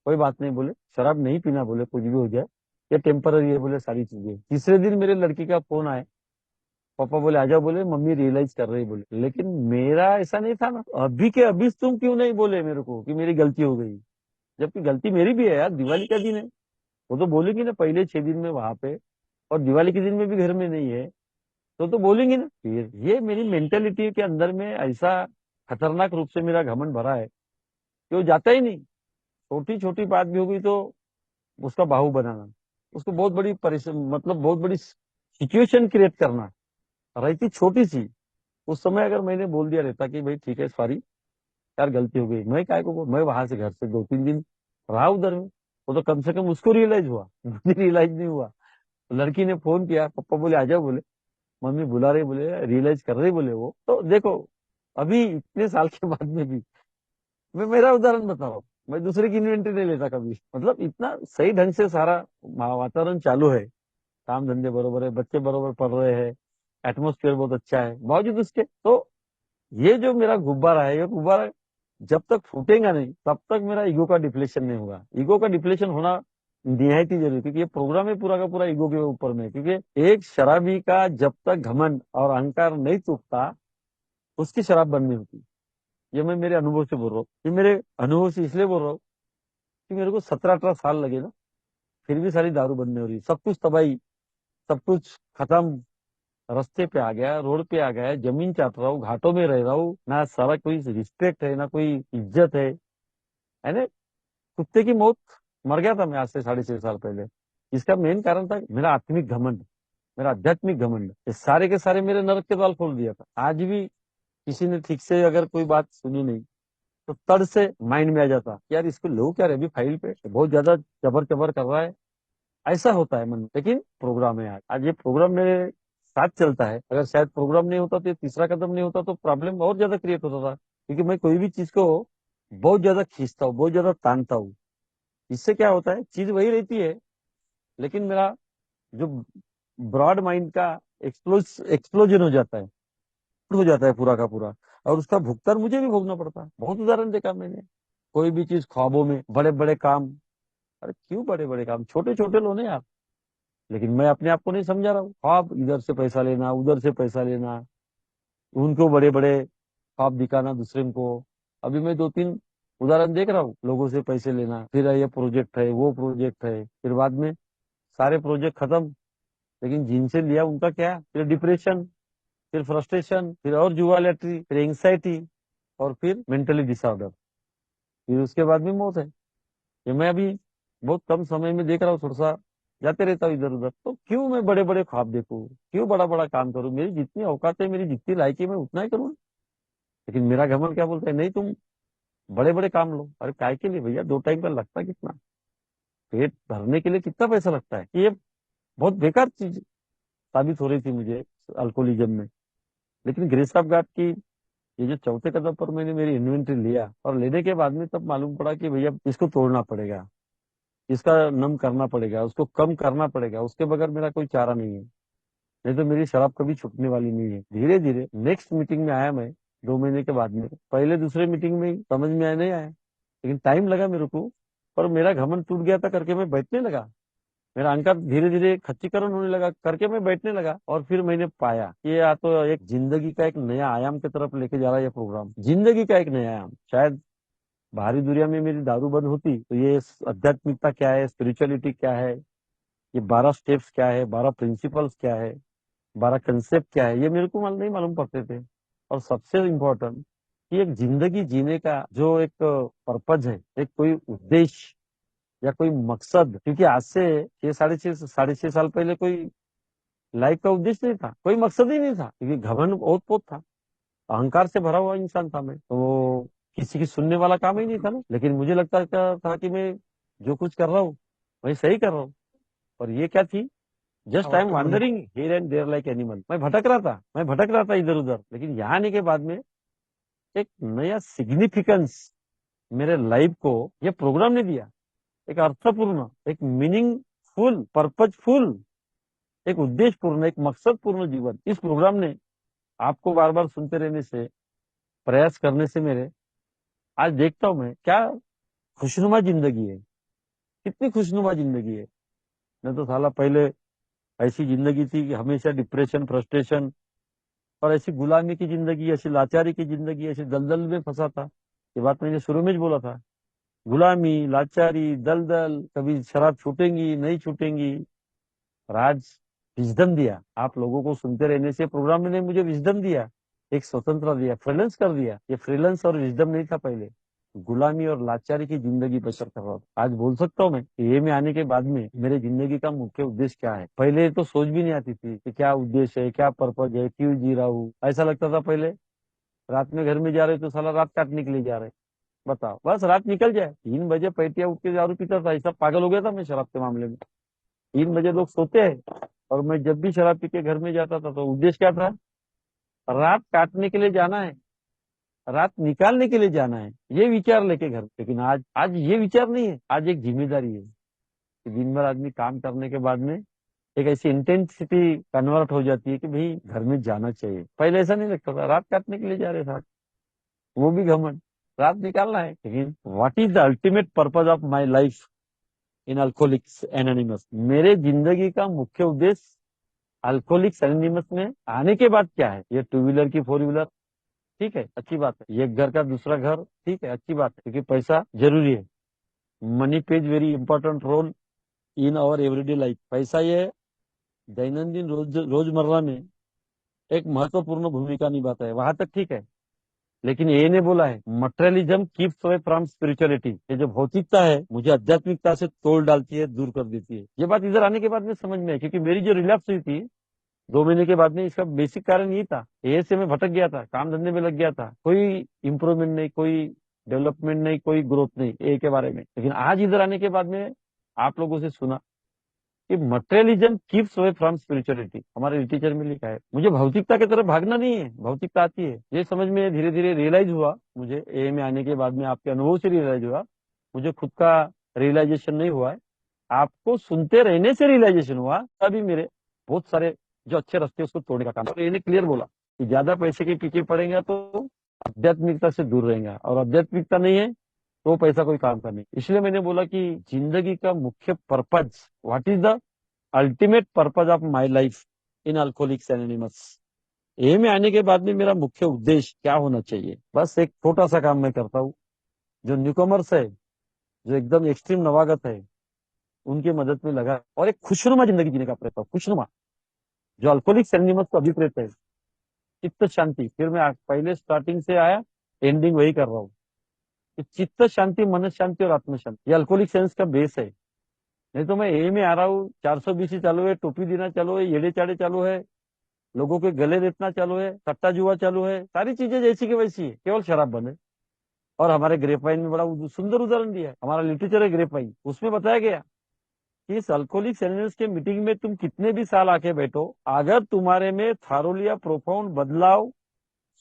Speaker 1: कोई बात नहीं बोले, शराब नहीं पीना बोले, कुछ भी हो जाए, ये टेम्पररी है बोले सारी चीजें। तीसरे दिन मेरे लड़की का फोन आया, पापा बोले आजा, बोले मम्मी रियलाइज कर रही बोले। लेकिन मेरा ऐसा नहीं था ना, अभी के अभी तुम क्यों नहीं बोले मेरे को कि मेरी गलती हो गई, जबकि गलती मेरी भी है यार, दिवाली का दिन है। वो तो बोलेगी ना, पहले 6 दिन में वहां पे, और दिवाली के दिन में भी घर में नहीं है, तो बोलेंगे ना। फिर ये मेरी मेंटेलिटी के अंदर में ऐसा खतरनाक रूप से मेरा घमंड भरा है कि वो जाता ही नहीं। छोटी छोटी बात भी होगी तो उसका बाहु बनाना, उसको बहुत बड़ी मतलब बहुत बड़ी सिचुएशन क्रिएट करना, रहती छोटी सी। उस समय अगर मैंने बोल दिया रहता कि भाई ठीक है सॉरी यार, गलती हो गई, मैं काय को मैं वहां से घर से 2-3 दिन रहा उधर में, वो तो कम से कम उसको रियलाइज हुआ, मुझे रियलाइज नहीं हुआ। लड़की ने फोन किया, पापा बोले आजा बोले, मम्मी बुला रही बोले, रियलाइज कर रही बोले। वो तो देखो, अभी इतने साल के बाद में भी, मैं मेरा उदाहरण बताओ, मैं दूसरे की इन्वेंटरी नहीं लेता कभी। मतलब इतना सही ढंग से सारा वातावरण चालू है, काम धंधे बरोबर है, बच्चे बरोबर पढ़ रहे हैं, एटमोस्फेयर बहुत अच्छा है, बावजूद उसके तो ये जो मेरा गुब्बारा है, ये गुब्बारा जब तक फूटेगा नहीं तब तक मेरा ईगो का डिप्लेशन नहीं होगा। ईगो का डिप्लेशन होना निहायत ही जरूरी, क्योंकि ये प्रोग्राम है पूरा का पूरा ईगो के ऊपर में। क्योंकि एक शराबी का जब तक घमंड और अहंकार नहीं टूटता, उसकी शराब बंद नहीं होती। ये मैं मेरे अनुभव से बोल रहा हूँ, ये मेरे अनुभव से इसलिए बोल रहा हूँ कि मेरे को 17-18 साल लगे ना, फिर भी सारी दारू बंद नहीं हो रही। सब कुछ तबाही, सब कुछ खत्म, रास्ते पे आ गया, रोड पे आ गया, जमीन चाट रहा हूँ, घाटों में रह रहा हूँ, ना सारा कोई रिस्पेक्ट है, ना कोई इज्जत है ना। कुत्ते की मौत मर गया था मैं आज से 6.5 साल पहले। इसका मेन कारण था मेरा आत्मिक घमंड, मेरा आध्यात्मिक घमंड। ये सारे के सारे मेरे नरक के द्वार खोल दिया था। आज भी किसी ने ठीक से अगर कोई बात सुनी नहीं, तो तड़ से माइंड में आ जाता यार, इसको लो क्या रे, अभी फाइल पे बहुत ज्यादा चबर चबर कर रहा है। ऐसा होता है मन में। लेकिन प्रोग्राम है, आज आज ये प्रोग्राम मेरे साथ चलता है। अगर शायद प्रोग्राम नहीं होता, तो ये तीसरा कदम नहीं होता, तो प्रॉब्लम और ज्यादा क्रिएट होता था। क्योंकि मैं कोई भी चीज को बहुत ज्यादा खींचता हूँ, बहुत ज्यादा तानता हूँ। इससे क्या होता है, चीज वही रहती है, लेकिन मेरा जो ब्रॉड माइंड का एक्सप्लोजन हो जाता है पूरा का पूरा, और उसका भुगतान मुझे भी भोगना पड़ता है। बहुत उदाहरण देखा मैंने। कोई भी चीज ख्वाबों में बड़े बड़े काम, अरे क्यों बड़े बड़े काम, छोटे छोटे लो ना यार। लेकिन मैं अपने आप को नहीं समझा रहा हूँ, ख्वाब इधर से पैसा लेना, उधर से पैसा लेना, उनको बड़े बड़े ख्वाब दिखाना दूसरे को। अभी मैं दो तीन उदाहरण देख रहा हूँ, लोगों से पैसे लेना, फिर ये प्रोजेक्ट है, वो प्रोजेक्ट है, फिर बाद में सारे प्रोजेक्ट खत्म। लेकिन जिनसे लिया उनका क्या, फिर डिप्रेशन, फिर फ्रस्ट्रेशन, फिर और जुआलिटी, फिर एंग्जाइटी, और फिर मेंटली डिसऑर्डर, फिर उसके बाद में मौत है। ये मैं अभी बहुत कम समय में देख रहा हूँ, थोड़ा सा जाते रहता हूँ इधर उधर, तो क्यों मैं बड़े बड़े ख्वाब देखूं, क्यों बड़ा बड़ा काम करूं, मेरी जितनी औकात है, मेरी जितनी लायकी है, मैं उतना ही करूँ। लेकिन मेरा घमंड क्या बोलता है, नहीं तुम बड़े बड़े काम लो। अरे काय के लिए भैया, 2 टाइम का लगता है कितना, पेट भरने के लिए कितना पैसा लगता है, ये बहुत बेकार चीज साबित हो रही थी मुझे अल्कोहलिज्म में। लेकिन ग्रेस ऑफ गॉड की ये जो चौथे कदम पर मैंने मेरी इन्वेंट्री लिया, और लेने के बाद में तब मालूम पड़ा कि भैया इसको तोड़ना पड़ेगा, इसका नम करना पड़ेगा, उसको कम करना पड़ेगा, उसके बगैर मेरा कोई चारा नहीं है। नहीं तो मेरी शराब कभी छूटने वाली नहीं है। धीरे धीरे नेक्स्ट मीटिंग में आया मैं, 2 महीने के बाद में, पहले दूसरे मीटिंग में ही समझ में आया नहीं आया, लेकिन टाइम लगा मेरे को। पर मेरा घमंड टूट गया था करके मैं बैठने लगा, मेरा अहंकार धीरे धीरे खच्चीकरण होने लगा करके मैं बैठने लगा। और फिर मैंने पाया कि ये या तो एक जिंदगी का एक नया आयाम की तरफ लेके जा रहा है ये प्रोग्राम, जिंदगी का एक नया आयाम। शायद बाहरी दुनिया में मेरी दारू बंद होती तो ये आध्यात्मिकता क्या है, स्पिरिचुअलिटी क्या है, ये 12 स्टेप्स क्या है, 12 प्रिंसिपल्स क्या है, 12 कंसेप्ट क्या है, ये मेरे को नहीं मालूम पड़ते थे। और सबसे इम्पोर्टेंट कि एक जिंदगी जीने का जो एक पर्पज है, एक कोई उद्देश्य या कोई मकसद, क्योंकि आज से 6 साढ़े 6 साल पहले कोई लाइफ का उद्देश्य नहीं था, कोई मकसद ही नहीं था, क्योंकि घमंड बहुत बहुत था, अहंकार से भरा हुआ इंसान था मैं, तो किसी की सुनने वाला काम ही नहीं था ना। लेकिन मुझे लगता था कि मैं जो कुछ कर रहा हूँ वही सही कर रहा हूँ। और ये क्या थी, जस्ट आई
Speaker 2: और
Speaker 1: एम
Speaker 2: तुमने
Speaker 1: wandering here and there like animal. मैं भटक रहा था इधर उधर। लेकिन यहाँ आने के बाद में एक नया सिग्निफिकेंस मेरे लाइफ को ये प्रोग्राम ने दिया, एक अर्थपूर्ण, एक मीनिंगफुल, पर्पजफुल, एक उद्देश्यपूर्ण, एक मकसदपूर्ण जीवन इस प्रोग्राम ने आपको बार बार सुनते रहने से, प्रयास करने से मेरे, आज देखता हूं मैं क्या खुशनुमा जिंदगी है, कितनी खुशनुमा जिंदगी है। मैं तो साला पहले ऐसी जिंदगी थी कि हमेशा डिप्रेशन, फ्रस्ट्रेशन, और ऐसी गुलामी की जिंदगी, ऐसी लाचारी की जिंदगी, ऐसी दलदल में फंसा था। ये बात मैंने शुरू में ही बोला था, गुलामी, लाचारी, दलदल, कभी शराब छूटेंगी नहीं छूटेंगी। और आज विजडम दिया, आप लोगों को सुनते रहने से प्रोग्राम ने मुझे विजडम दिया, एक स्वतंत्रता दिया, फ्रीलांस कर दिया। ये फ्रीलांस और विजडम नहीं था पहले, गुलामी और लाचारी की जिंदगी बसर कर रहा था। आज बोल सकता हूँ मैं कि ये में आने के बाद में मेरे जिंदगी का मुख्य उद्देश्य क्या है। पहले तो सोच भी नहीं आती थी कि क्या उद्देश्य है, क्या पर्पज है, क्यों जी रहा हूँ। ऐसा लगता था पहले, रात में घर में जा रहे तो साला रात काटने के लिए जा रहे। बताओ, बस रात निकल जाए, 3 बजे पैटिया उठ के दारू पीता था, ऐसा पागल हो गया था मैं शराब के मामले में। 3 बजे लोग सोते हैं, और मैं जब भी शराब पी के घर में जाता था तो उद्देश्य क्या था, रात काटने के लिए जाना है, रात निकालने के लिए जाना है, ये विचार लेके घर। लेकिन आज आज ये विचार नहीं है, आज एक जिम्मेदारी है कि दिन भर आदमी काम करने के बाद में एक ऐसी इंटेंसिटी कन्वर्ट हो जाती है कि भाई घर में जाना चाहिए। पहले ऐसा नहीं लगता था, रात काटने के लिए जा रहे थे, वो भी घमंड, रात निकालना है। लेकिन what is the ultimate purpose of my life in alcoholics anonymous, मेरे जिंदगी का मुख्य उद्देश्य अल्कोहलिक्स एनोनिमस में आने के बाद क्या है। ये 2 व्हीलर की 4 व्हीलर, ठीक है, अच्छी बात है। ये घर का दूसरा घर, ठीक है, अच्छी बात है, क्योंकि पैसा जरूरी है। Money plays very important role in our everyday life. पैसा ये दैनंदिन रोजमर्रा में एक महत्वपूर्ण भूमिका निभाता है, वहां तक ठीक है। लेकिन ये ने बोला है, materialism keeps away from spirituality, ये जो भौतिकता है मुझे आध्यात्मिकता से तोड़ डालती है, दूर कर देती है। ये बात इधर आने के बाद में समझ में है, क्योंकि मेरी जो रिलैप्स हुई थी 2 महीने के बाद में, इसका बेसिक कारण ये था, ये से मैं भटक गया था, काम धंधे में लग गया था, कोई इंप्रूवमेंट नहीं, कोई डेवलपमेंट नहीं, कोई ग्रोथ नहीं ए के बारे में। लेकिन आज इधर आने के बाद में आप लोगों से सुना कि materialism keeps away from spirituality, हमारे लिटरेचर में लिखा है। मुझे भौतिकता की तरफ भागना नहीं है, भौतिकता आती है, ये समझ में धीरे धीरे रियलाइज हुआ मुझे, ए में आने के बाद में आपके अनुभव से रियलाइज हुआ, मुझे खुद का रियलाइजेशन नहीं हुआ है। आपको सुनते रहने से रियलाइजेशन हुआ, तभी मेरे बहुत सारे जो अच्छे रास्ते उसको तोड़ने का काम। तो इन्हें क्लियर बोला कि ज्यादा पैसे के पीछे पड़ेगा तो आध्यात्मिकता से दूर रहेगा, और आध्यात्मिकता नहीं है तो पैसा कोई काम का नहीं। इसलिए मैंने बोला कि जिंदगी का मुख्य purpose, what is the ultimate purpose of my life in alcoholics anonymous. A में आने के बाद में मेरा मुख्य उद्देश्य क्या होना चाहिए? बस एक छोटा सा काम मैं करता हूँ। जो न्यूकमर्स है, जो एकदम एक्सट्रीम नवागत है, उनकी मदद में लगा और एक खुशनुमा जिंदगी जीने का प्रयत्न, खुशनुमा। जो अल्कोहलिक्स एनोनिमस का अभिप्रेत है, चित्त शांति। फिर मैं पहले स्टार्टिंग से आया, एंडिंग वही कर रहा हूँ कि चित्त शांति, मन शांति और आत्म शांति, ये अल्कोहलिक सेंस का बेस है। नहीं तो मैं ए में आ रहा हूँ, 420 चालू है, टोपी देना चालू है, येड़े चाड़े चालू है, लोगों के गले रेतना चालू है, सट्टा जुआ चालू है, सारी चीजें जैसी की वैसी है, केवल शराब बंद है। और हमारे ग्रेफाइन में बड़ा सुंदर उदाहरण दिया है, हमारा लिटरेचर है ग्रेफाइन, उसमें बताया गया कि इस अल्कोहलिक एनोनिमस के मीटिंग में तुम कितने भी साल आके बैठो, अगर तुम्हारे में थारोली या प्रोफाउंड बदलाव,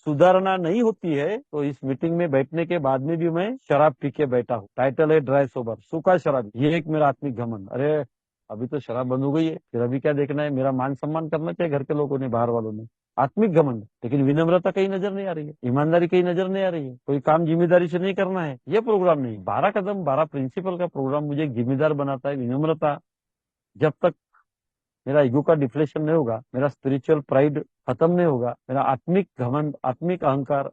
Speaker 1: सुधारना नहीं होती है, तो इस मीटिंग में बैठने के बाद में भी मैं शराब पी के बैठा हूँ। टाइटल है ड्राई सोबर, सूखा शराब। ये एक मेरा आत्मिक घमंड। अरे अभी तो शराब बंद हो गई है, फिर अभी क्या देखना है? मेरा मान सम्मान करना चाहिए घर के लोगों ने, बाहर वालों ने। आत्मिक घमंड। लेकिन विनम्रता कहीं नजर नहीं आ रही है, ईमानदारी कहीं नजर नहीं आ रही है, कोई काम जिम्मेदारी से नहीं करना है। ये प्रोग्राम नहीं, 12 कदम 12 प्रिंसिपल का प्रोग्राम मुझे एक जिम्मेदार बनाता है। विनम्रता, जब तक मेरा ईगो का डिफ्लेशन नहीं होगा, मेरा स्पिरिचुअल प्राइड खत्म नहीं होगा, मेरा आत्मिक घमंड, आत्मिक अहंकार,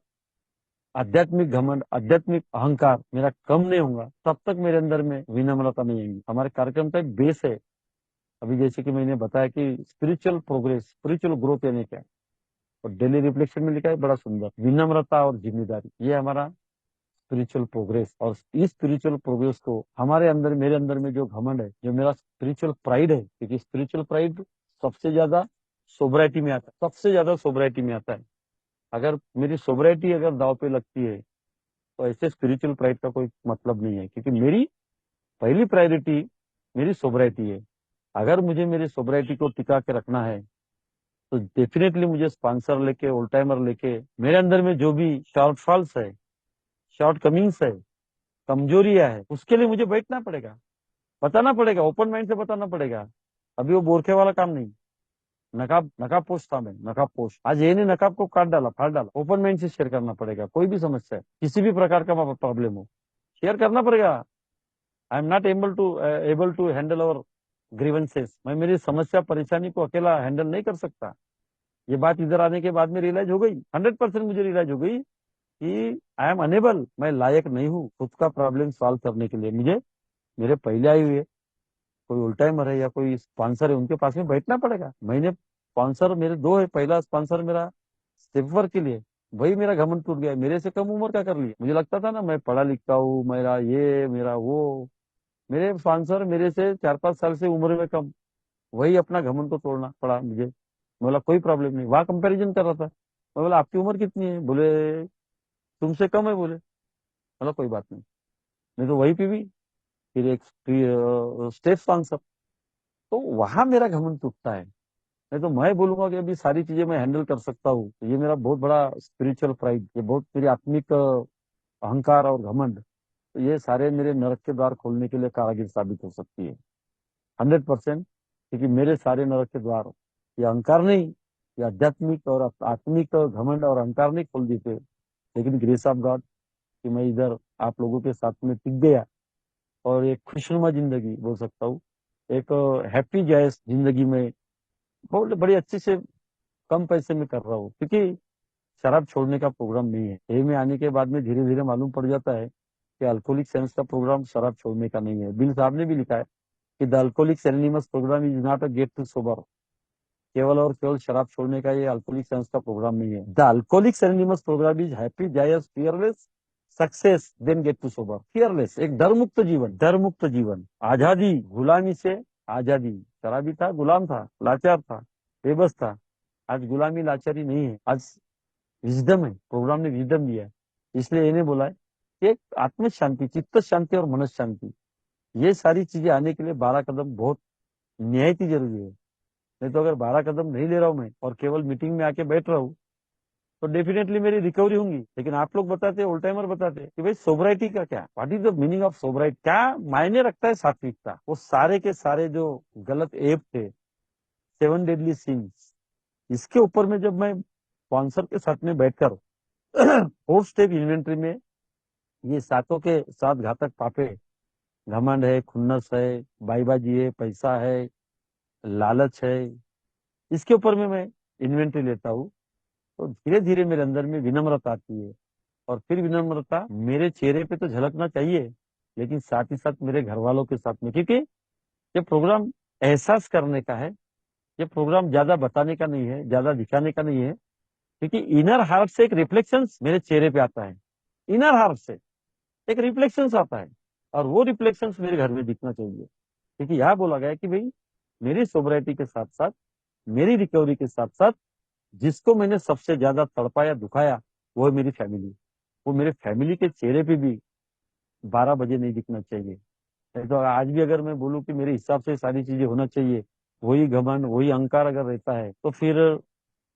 Speaker 1: आध्यात्मिक घमंड, आध्यात्मिक अहंकार मेरा कम नहीं होगा, तब तक मेरे अंदर में विनम्रता नहीं आएगी। हमारे कार्यक्रम का एक बेस है, अभी जैसे कि मैंने बताया कि स्पिरिचुअल प्रोग्रेस, स्पिरिचुअल ग्रोथ यानी क्या, और डेली रिफ्लेक्शन में लिखा है बड़ा सुंदर, विनम्रता और जिम्मेदारी, ये हमारा स्पिरिचुअल प्रोग्रेस। और इस स्पिरिचुअल प्रोग्रेस को हमारे अंदर, मेरे अंदर में जो घमंड है, जो मेरा स्पिरिचुअल प्राइड है, क्योंकि स्पिरिचुअल प्राइड सबसे ज्यादा सोब्राइटी में आता है, सबसे ज्यादा सोब्राइटी में आता है। अगर मेरी सोब्राइटी अगर दाव पे लगती है, तो ऐसे स्पिरिचुअल प्राइड का कोई मतलब नहीं है, क्योंकि मेरी पहली प्रायोरिटी मेरी सोब्राइटी है। अगर मुझे मेरी सोब्राइटी को टिका के रखना है, तो डेफिनेटली मुझे स्पॉन्सर लेके, ओल्ड टाइमर लेके, मेरे अंदर में जो भी शॉर्टफॉल्स है, शॉर्ट कमिंग्स है, कमजोरियां है, उसके लिए मुझे बैठना पड़ेगा, बताना पड़ेगा, ओपन माइंड से बताना पड़ेगा। अभी वो बोरखे वाला काम नहीं। नकाब नकाब पोस्ट था मैं, नकाब पोस्ट। आज ये ने नकाब को काट डाला, फाड़ डाला। ओपन माइंड से शेयर करना पड़ेगा, कोई भी समस्या है, किसी भी प्रकार का प्रॉब्लम हो, शेयर करना पड़ेगा। I am not able to handle our grievances. मैं मेरी समस्या परेशानी को अकेला हैंडल नहीं कर सकता। ये बात इधर आने के बाद में रियलाइज हो गई, 100% मुझे रियलाइज हो गई कि आई एम अनेबल, मैं लायक नहीं हूँ खुद का प्रॉब्लम सॉल्व करने के लिए। मुझे मेरे पहले आए हुए कोई उल्टा टाइमर है या कोई स्पॉन्सर है, उनके पास में बैठना पड़ेगा। मैंने स्पॉन्सर मेरे दो है, पहला स्पॉन्सर मेरा स्टेपर के लिए, वही मेरा घमंड टूट गया। मेरे से कम उम्र का कर लिया, मुझे लगता था ना मैं पढ़ा लिखा हूँ, मेरा ये मेरा वो। मेरे स्पॉन्सर मेरे से 4-5 साल से उम्र में कम, वही अपना घमंड को तोड़ना पड़ा मुझे। मैं बोला कोई प्रॉब्लम नहीं, वहां कंपैरिजन कर रहा था। मैं बोला आपकी उम्र कितनी है? बोले तुमसे कम है। बोले, बोला कोई बात नहीं। मैं तो वही पीवी, फिर एक स्टेट स्पॉन्सर। तो वहां मेरा घमंड टूटता है। नहीं तो मैं बोलूंगा कि अभी सारी चीजें मैं हैंडल कर सकता हूँ, तो ये मेरा बहुत बड़ा स्पिरिचुअल प्राइड, ये बहुत मेरी आत्मिक अहंकार और घमंड, तो ये सारे मेरे नरक के द्वार खोलने के लिए कारागिर साबित हो सकती है, 100%। क्योंकि मेरे सारे नरक के द्वार ये अहंकार नहीं, ये आध्यात्मिक और आत्मिक घमंड और अहंकार नहीं खोल देते, लेकिन ग्रेस ऑफ गॉड कि मैं इधर आप लोगों के साथ में टिक गया, और एक खुशनुमा जिंदगी बोल सकता हूँ, एक हैप्पी जॉयस जिंदगी में बहुत बड़ी अच्छी से कम पैसे में कर रहा हूँ। क्योंकि शराब छोड़ने का प्रोग्राम नहीं है। ए में आने के बाद में धीरे धीरे मालूम पड़ जाता है कि अल्कोहलिक सेंस का प्रोग्राम शराब छोड़ने का नहीं है। बिल साहब ने भी लिखा है कि the alcoholic anonymous programme is not a get to sober. केवल और केवल शराब छोड़ने का ये अल्कोहलिक सेंस का प्रोग्राम नहीं है। The alcoholic anonymous programme is happy joyous fearless success than get to sober. Fearless, एक डर मुक्त जीवन, डर मुक्त जीवन, आजादी, गुलामी से आजादी। शराबी था, गुलाम था, लाचार था, बेबस था। आज गुलामी लाचारी नहीं है, आज विजडम है। प्रोग्राम ने विजडम दिया है। इसलिए इन्हें बोला है कि एक आत्म शांति, चित्त शांति और मनस शांति, ये सारी चीजें आने के लिए 12 कदम बहुत निहायत ही जरूरी है। नहीं तो अगर 12 कदम नहीं ले रहा हूं मैं और केवल मीटिंग में आके बैठ रहा हूँ, तो डेफिनेटली मेरी रिकवरी होंगी। लेकिन आप लोग बताते, ओल्ड टाइमर बताते कि भाई सोबराइटी का क्या, what is the meaning of sobriety, क्या मायने रखता है सात्विकता। वो सारे के सारे जो गलत एप थे, 7 डेडली सिंस, इसके ऊपर में जब मैं स्पॉन्सर के साथ में बैठकर 4 स्टेप इन्वेंट्री में ये सातों के सात घातक पापे, घमंड है, खुन्नस है, बाईबाजी है, पैसा है, लालच है, इसके ऊपर में मैं इन्वेंट्री लेता हूँ, तो धीरे धीरे मेरे अंदर में विनम्रता आती है। और फिर विनम्रता मेरे चेहरे पे तो झलकना चाहिए, लेकिन साथ ही साथ मेरे घर वालों के साथ में, क्योंकि ये प्रोग्राम एहसास करने का है। ये प्रोग्राम ज्यादा बताने का नहीं है, ज्यादा दिखाने का नहीं है, क्योंकि इनर हार्ट से एक रिफ्लेक्शन मेरे चेहरे पे आता है। इनर हार्ट से एक रिफ्लेक्शन आता है, और वो रिफ्लेक्शन मेरे घर में दिखना चाहिए। क्योंकि यहाँ बोला गया है कि भाई मेरी सोबराइटी के साथ साथ, मेरी रिकवरी के साथ साथ, जिसको मैंने सबसे ज्यादा तड़पाया, दुखाया, वो है मेरी फैमिली। वो मेरे फैमिली के चेहरे पे भी 12 बजे नहीं दिखना चाहिए। नहीं तो आज भी अगर मैं बोलूँ कि मेरे हिसाब से सारी चीजें होना चाहिए, वही घमंड, वही अहंकार अगर रहता है, तो फिर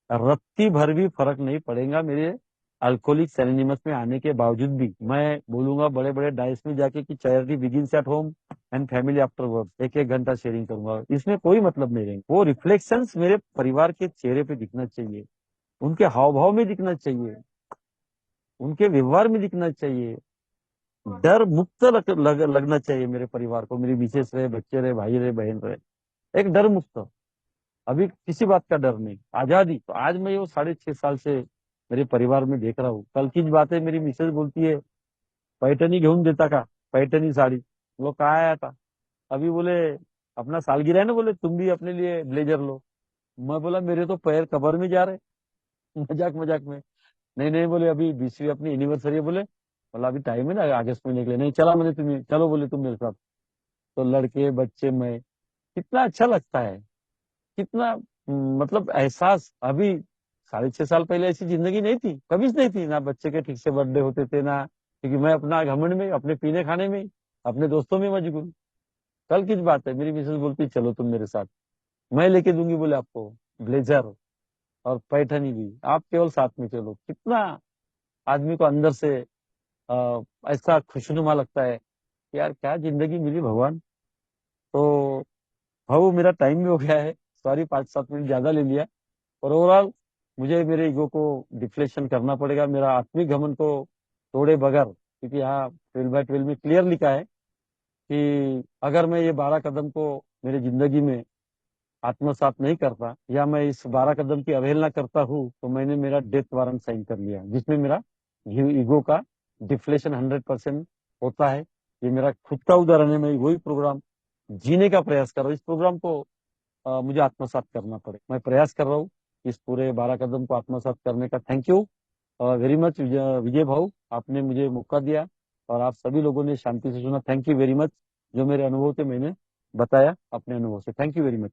Speaker 1: रत्ती भर भी फर्क नहीं पड़ेगा मेरे अल्कोहलिक एनोनिमस में आने के बावजूद भी। मैं बोलूंगा बड़े बड़े डाइस में जाके कि charity begins at home and family after work, एक एक घंटा शेयरिंग करूंगा, इसमें कोई मतलब नहीं रहेगा। वो रिफ्लेक्शंस मेरे परिवार के चेहरे पे दिखना चाहिए, उनके हाव भाव में दिखना चाहिए, उनके व्यवहार में दिखना चाहिए। डर मुक्त लगना चाहिए मेरे परिवार को, मेरी मिसेस रहे, बच्चे रहे, भाई रहे, बहन रहे, एक डर मुक्त। अभी किसी बात का डर नहीं, आजादी। तो आज मैं वो 6.5 साल से मेरे परिवार में देख रहा हूँ। कल की बात है, मेरी मिसेज बोलती है, पैठणी घेऊन देता का, पैठणी साड़ी। वो कहा आया था अभी, बोले अपना सालगिरह है ना, बोले तुम भी अपने लिए ब्लेजर लो। मैं बोला मेरे तो पैर कबर में जा रहे। मजाक मजाक में, नहीं नहीं बोले अभी 20वीं अपनी एनिवर्सरी है, बोले बोला अभी टाइम है ना अगस्त में निकले, नहीं चला मैंने, तुम्हें चलो बोले तुम मेरे साथ। तो लड़के बच्चे, मैं, कितना अच्छा लगता है, कितना मतलब एहसास। अभी 6.5 साल पहले ऐसी जिंदगी नहीं थी, कभी नहीं थी ना। बच्चे के ठीक से बर्थडे होते थे ना, क्योंकि मैं अपना घमंड में, अपने पीने खाने में, अपने दोस्तों में मशगूल। कल की बात है, मेरी मिसेस बोलती चलो तुम मेरे साथ, मैं लेके दूंगी बोले आपको ब्लेजर और पैठनी भी, आप केवल साथ में चलो। कितना आदमी को अंदर से ऐसा खुशनुमा लगता है कि यार क्या जिंदगी मिली भगवान। तो भाऊ मेरा टाइम भी हो गया है, सॉरी 5-7 मिनट ज्यादा ले लिया। और ओवरऑल मुझे मेरे ईगो को डिफ्लेक्शन करना पड़ेगा, मेरा आत्मिक घमंड को तोड़े बगैर, क्योंकि यहाँ 12/12 में क्लियर लिखा है कि अगर मैं ये 12 कदम को मेरी जिंदगी में आत्मसात नहीं करता, या मैं इस 12 कदम की अवहेलना करता हूँ, तो मैंने मेरा डेथ वारंट साइन कर लिया, जिसमें मेरा ईगो का डिफ्लेशन 100% होता है। ये मेरा खुद का उदाहरण है, मैं वही प्रोग्राम जीने का प्रयास कर रहा हूँ। इस प्रोग्राम को मुझे आत्मसात करना पड़े, मैं प्रयास कर रहा हूँ इस पूरे 12 कदम को आत्मसात करने का। थैंक यू वेरी मच विजय भाऊ, आपने मुझे मौका दिया, और आप सभी लोगों ने शांति से सुना। थैंक यू वेरी मच, जो मेरे अनुभव थे मैंने बताया अपने अनुभव से। Thank you very much.